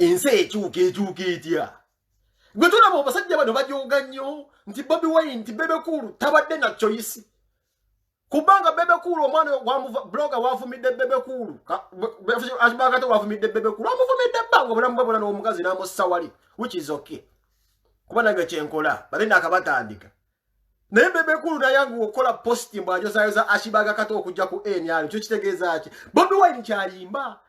ense ekyuka etya gwe tulaba abasajja bano bajooga nnyo nti Bobi Wine nti Bebe Cool tabadde na choice kubanga Bebe Cool omwana wa blogger wafumidde Bebe Cool ashibagato wafumidde Bebe Cool amufumidde bango bulamu bwe bulano omukazi namussa wali which is okay kuba nange kyenkola balina akabatandika naye Bebe Cool nayangu okola posti mbwajozayoza ashibaga kato okujja ku NR kyo kitegeeza ki Bobi Wine kyalimba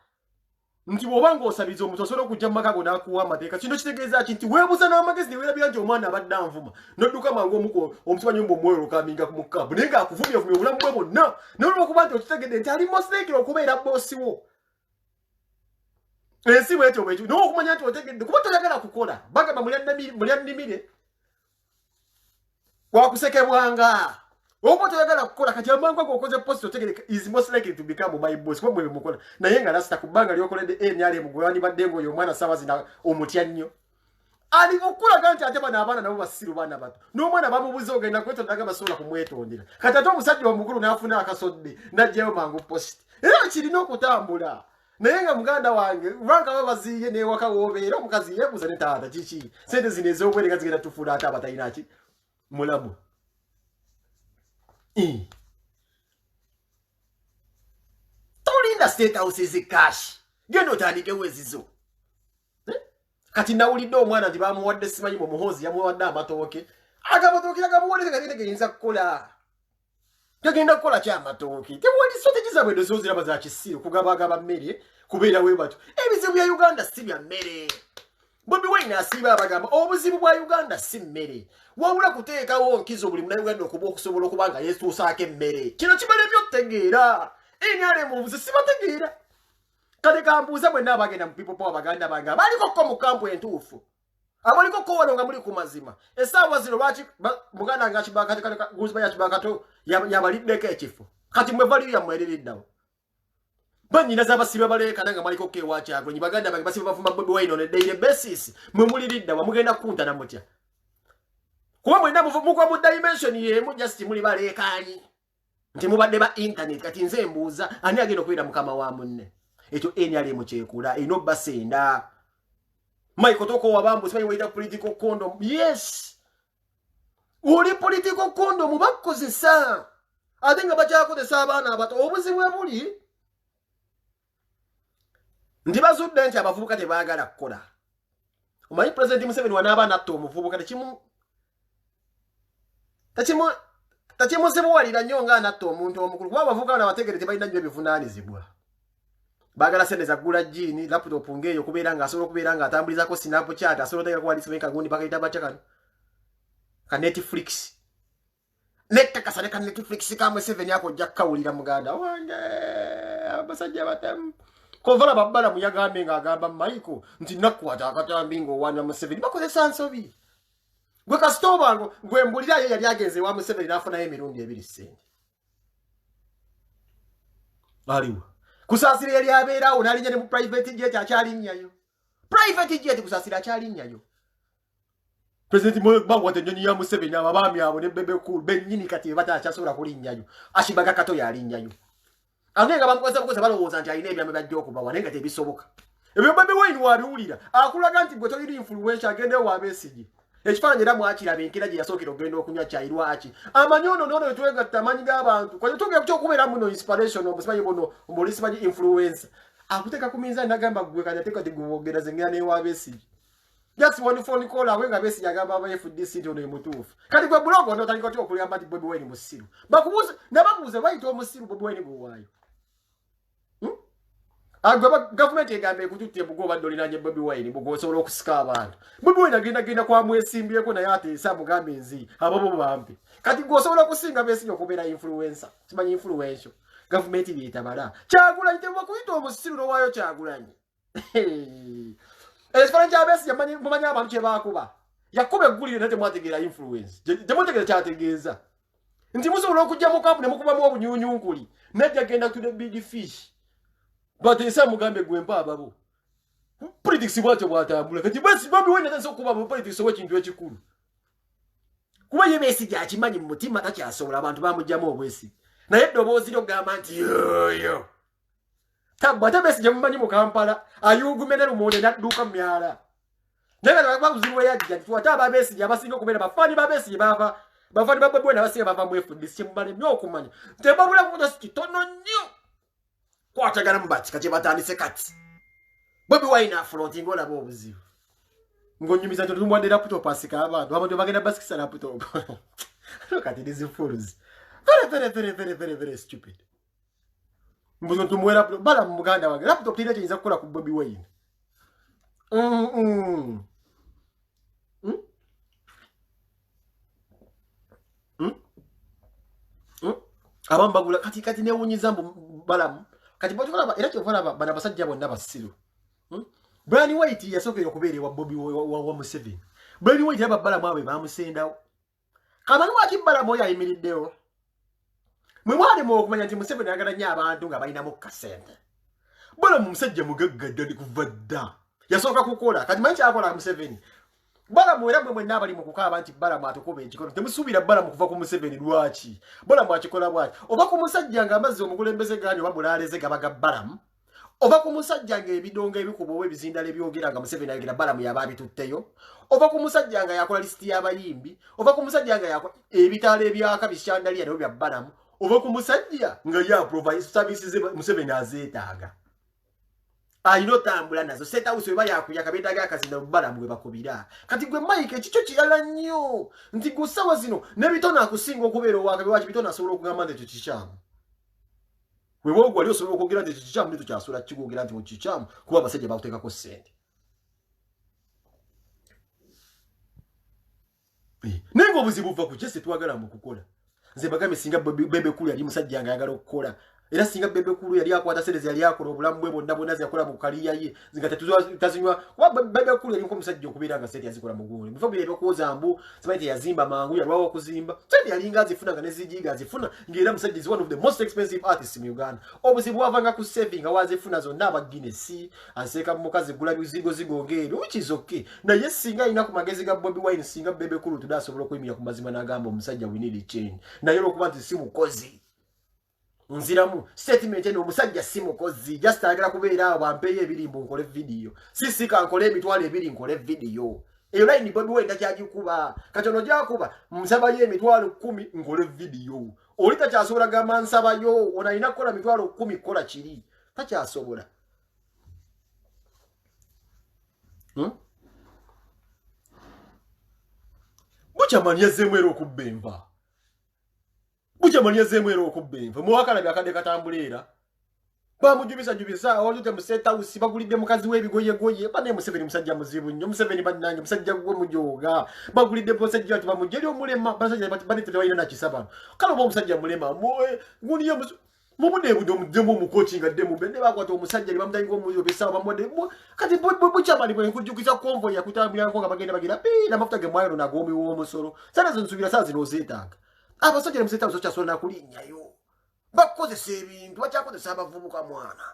nti bobanga osabiza omuntu osobola okujja mu maka go n'akuwa amateeka kino kitegeeza ki nti weebuuza n'amagezi ne weerabira nti omwana abadde anvuma n'odduka mangu omuko omusiba nyumba omwoyo okaminga ku mukaabu naye ng'akuvumya vumya obulamu bwe bwonna naye olw'okuba nti okitegedde nti ali moseekera okubeera boosi wo ensi bwetyo bwekyo naye okumanya nti otegedde kuba toyagala kukola bagamba mulyannimire wakusekebwanga oba toyagala kukola kati amangu ago okoze post otegedde is most likely to become my boss kuba mwe mukola naye nga lasita kubanga lyokoledde NRM gwani baddengo oyo omwana Sawazina omutya nnyo ali okulaga nti ate bano abaana nabo basiru baana bato n'omwana bamubuza ogenda kwetondaga basobola kumwetondera kati ate omusajja omukulu n'afuna akasodde n'ajjayo mangu post era kirina okutambula naye nga muganda wange ranka babaziye n'ewaka woobeera omukazi yeebuuza ne taata kiki sente zino ez'obwerega zigenda tufuula ate abatalina ki mulamu tolinda state house ez'ekashi genda otandike wezizo kati nawulidde omwana nti bamuwadde simanyi mu muhozi yamuwadde amatooke agamatooke agamuwadde kagende geyinza kukola gagenda kukola kyamatooke tewali strategy zabwe ezo ziraba za kisiru kugabagaba mmere kubeera we batyo ebizibu bya Uganda si bya mmere Bobi Wine asiba abagamba obuzibu bwa Uganda si mmere wabula kuteekawo nkizo buli munnayuganda okuba okusobola okubanga yeetuusaako emmere kino kibalemye okutegeera NRM obuzi sibategeera kale kambuuza bwenna abagenda mu people power baganda bange abaliko ko mu kampu entuufu abaliko ko wano nga muli ku mazima essaawa zino lwaki muganda nga kibakati kale guziba ya kibakato yabaliddeko ekifo kati mwe valiyo yamwerereddawo banyina z'abasibe baleekana nga mwaliko kewa Kyagulanyi baganda bange basibe bavuma Bobi Wine on a daily basis mwe muliridda wamugenda kuntana mutya kuba mwenda mukwa mu dimension yemu just muli baleekaanyi nti mubadde ba internet kati nze mbuuza ani agenda okubeera mukama wa munne ekyo NRM kyekula eno basenda Michael Toko wabambu simanyi wayita political condom yes oli political condom bakozesa ate nga bakyakozesa abaana abato obuzibu buli ndi bazudde nti abavubuka tebaagala kukola omanyi President Museveni wanaaba natta omuvubuka takimuzibuwalira nnyo nga natta omuntu omukulu kuba abavubuka bano abategere tebalina nnyo ebivunaanyizibwa baagala sente zaggula jini laptop ng'eyo kubeera nga asobola okubeera nga atambulizako Snapchat asobola otegera kuba lisimanyi kagundi bakayita baca kano ka Netflix nettakasa ne ka Netflix ka Museveni ako ojja kukawulira muganda wange abasajja batamu kovala babbala muyagambe ng'agamba Michael nti nakkwata akatambi ng'owaana Museveni bakozesa nsobi gwe kasitoba ngo gwe mbulira ye yali agenze wa Museveni n'afunayo emirundi 2 ssente aliwa kusaasira yali abeerawo n'alinnya ne mu private jet akyalinnyayo private jet kusaasira akyalinnyayo President Bangwate ennyonyi ya Museveni ababaami abo ne Bebe Cool bennyini kati batakyasobola kulinnyayo ashibaga kato yalinnyayo ate nga bamukozesa balowooza nti alina ebyama bajja okubawa naye nga tebisoboka ebyo Bobi Wine wabiwulira akulaga nti gwe tolina influencer agendewo wa Besigye ekifaananyi era mwakiraba enkera gye yasookera okugenda okunywa kyayirwaki amanyi ono noono wetwegatta amanyi g'abantu kwanye tugera kutya okubeera muno inspiration omusimanyi buno omulisimanyi influencer akuteeka ku minzaani nagamba gwe kati ate kati gwebogera zengera newa Besigye just one phone call awe nga Besigye agamba aba FDC nti ono emutuufu kati gwe blog ono otandika otya okugamba nti Bobi Wine musiru bakubuuza nababuuza bayita omusiru Bobi Wine bwewaayo agaba government egambe kututte bugoba dolinanye Bobi Wine bugosobola okusika abantu Bobi Wine agenda kwa mwesimbyeko naye ate samugambe nzi abo bampe kati gosobola kusinga Besigye okubeera influencer simanyi influential government yetabala Kyagulanyi tebakuyita omusiru lowaayo Kyagulanyi ekifaananyi kya Besigye mumanyi abantu kye baakuba yakuba eggulire naye temwategeera influence temutegeera kyategeeza nti musobola okujja mu kampu ne mukubamu obunyuunyunkuli najja genda to the big fish bateesa mugambe gwempa ababo politics bwatyo bwatambula kati Bobi Wine atanze okuba mu politics w'ekintu ekikulu kuba ye Besigye akimanyi mu mutima takyasobola abantu bamugyamu obwesi naye eddoboozi lyogamba nti yoyo tabata besi jamumanyi mu Kampala ayugumene lumode nadduka myala nanga bakuziwe yajja tuwata ababesi yabasinga okubeera bafani babesi bava bafani babwe na basinga bava mu FDC mbale nnyo okumanya tebabula kuja kitono nnyo kwatagana mbati kati batandise kati Bobi Wine afronting ngola bo obuzibu ngonyumiza nto tumwande laptop asika abantu bagenda basikisa laptop look at these fools very stupid mbuzo tumwera bala mu Muganda wange laptop tine chinza kukola ku Bobi Wine abambagula kati newunyiza mbu balamu kati botola era kyovala bana basajja bonna basiru Brian White yasokera okubeera wa Bobi wa Museveni Brian White ababala mwabe bamusendawo kamani wakibbala moyo ayimiriddewo mwe mwali mu okumanya nti Museveni agala nnyo abantu nga balina mu kasente bala musajja mugaggadde ndi kuva dda yasooka kukola kati manyi kyakola Museveni bala mwera mwe nabali mu kukaaba nti bala mwatukuba ekikono temusuubira bala mu kuva ku Museveni lwaki bala mwakikola bwaki oba ku musajja nga amazzi omukulembeze gani oba bulaaleze gabaga balamu oba ku musajja nga ebidongo ebikuba oba ebizindala ebyogera nga Museveni ayogera balamu yaba abitutteyo oba ku musajja nga yakola lisiti y'abayimbi oba ku musajja nga yakola ebitaala ebyaka bisyandaliya nabyo bya balamu oba ku musajja nga ya provide services Museveni azeetaaga ayino tambula nazo State House weba yakuya kabetaga akazinda balamu bwe bakubira kati gwe Mike ekikyo kirala nnyo nti gusawa zino nebitona akusinga okubeera owakabe waki bitona asobola okugamba nti ekyo kikyamu wewe ogwali osobola okwogera nti ekyo kikyamu nito kyasula kikugera nti mu kikyamu kuba abasajja bakuteekako ssente naye ng'obuzibu buva ku kyese twagala mu kukola nze bagambye singa Bebe Cool yali musajja nga ayagala okukola era singa Bebe Cool yali akwata sente yali akola obulamu bwe bonna bonna yakola mu kaliya ye zinga tazinywa kuba Bebe Cool yali musajja okubeera nga sente yazikola mu gundi bifo bye byokuwoza mbu simanyi yazimba mangu yalwawo okuzimba sente yali nga azifuna nga nezijiga azifuna ng'era musajja is one of the most expensive artists in Uganda obuzibu bwavanga ku saving awazifuna zonna aba Guinness aseeka mu mukazi gula bizigo zigongero which is okay naye singa ina ku magezi ga Bobi Wine singa Bebe Cool tudasobola okuyimira ku mazima n'agamba omusajja we need a change naye okuba nti si mukozi nziramu statement eno omusajja si mukozi just agala kubeera bwampeeyo ebirimbo nkole video sisi kankole emitwalo ebiri nkole video eyo line Bobi Wine takyagikuba katono gyakuba nsabayo emitwalo 10 nkole video oli takyasobola gamba nsabayo onalina kukola mitwalo 10 kola kiri takyasobola bukyamani yazzeemu era okubba enva bukyamani yazzeemu era okubba enva muwakalabye akadde katambula bamujubisa olute mu State House bagulidde mukazi w'ebigoyegoye bane Museveni musajja muzibu nnyo Museveni bannange musajja gwe mujoga bagulidde musajja ati bamujeri omulema basajja bane tebalina nakisaba kale oba omusajja mulema guniye mubude budemu mu coaching ademu bende bakwata omusajja libamutanyi ngo muyobesa bamode kati bukyamani bwe kujukisa convoy yakutambira ngo bagenda bagira na mafuta ge mwayo na gomi wo musoro sana zinsuubira saa zino zeetaaga abasajja mu State House kyasobola kulinnyayo bakozesa ebintu bakyakozesa abavubuka mwana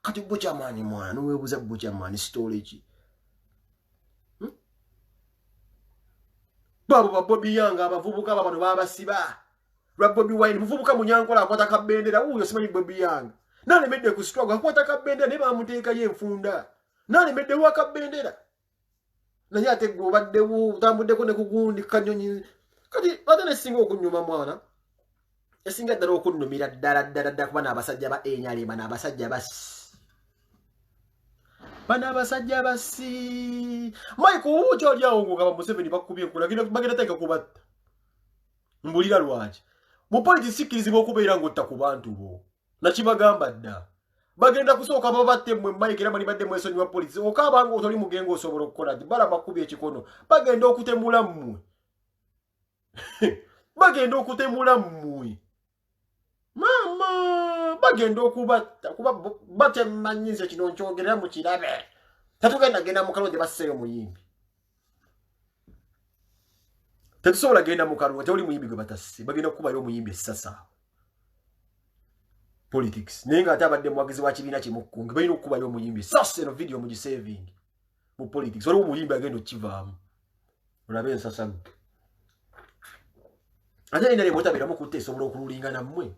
kati bukyamani mwana noweebuza bukyamani storage babo babobi yanga abavubuka babano babasiba Bobi Wine muvubuka munyankola akwata kabendera uyo simanyi Bobi yanga nalemedde ku struggle akwata kabendera ne bamuteeka ye enfunda nalemedde wa kabendera naye ate gobaddewo utambuddeko ne kugundi kanyonyi kati batane singa okunyuma mwana esinga ddala okunnumira ddala kuba n'abasajja ba enyalema n'abasajja basi Mike uwuki oli awo ng'ogamba Museveni bakubye enkula bagenda teeka kubatta mbulira lwaki mupolitisi sikkirizibwa okubeera ng'otta ku bantu bo nakibagamba dda bagenda kusooka babatte mmwe Mike era balibadde mwesonyiwa polisi okaaba ng'otoli mugenga osobola okukola ddi bala bakubye ekikono bagenda okutemula mmwe bagenda okutemula mmwe mama bagenda okubatta kuba batemanyize kino nkyogerera mu kirabe tatugenda genda mu kalonde basseeyo muyimbi tetusobola genda mu kalonde tewuli muyimbi gwe batasse bagenda okukubayo omuyimbi essasa politics naye nga ate abadde muwagizi wa kibiina kimukkunge balina okukubayo omuyimbi essasa eno video mugisaving mu politics waliwo omuyimbi agenda okivaamu olabe ensasa ate nina ne mwotabeeramu kutta esobola okululinga nammwe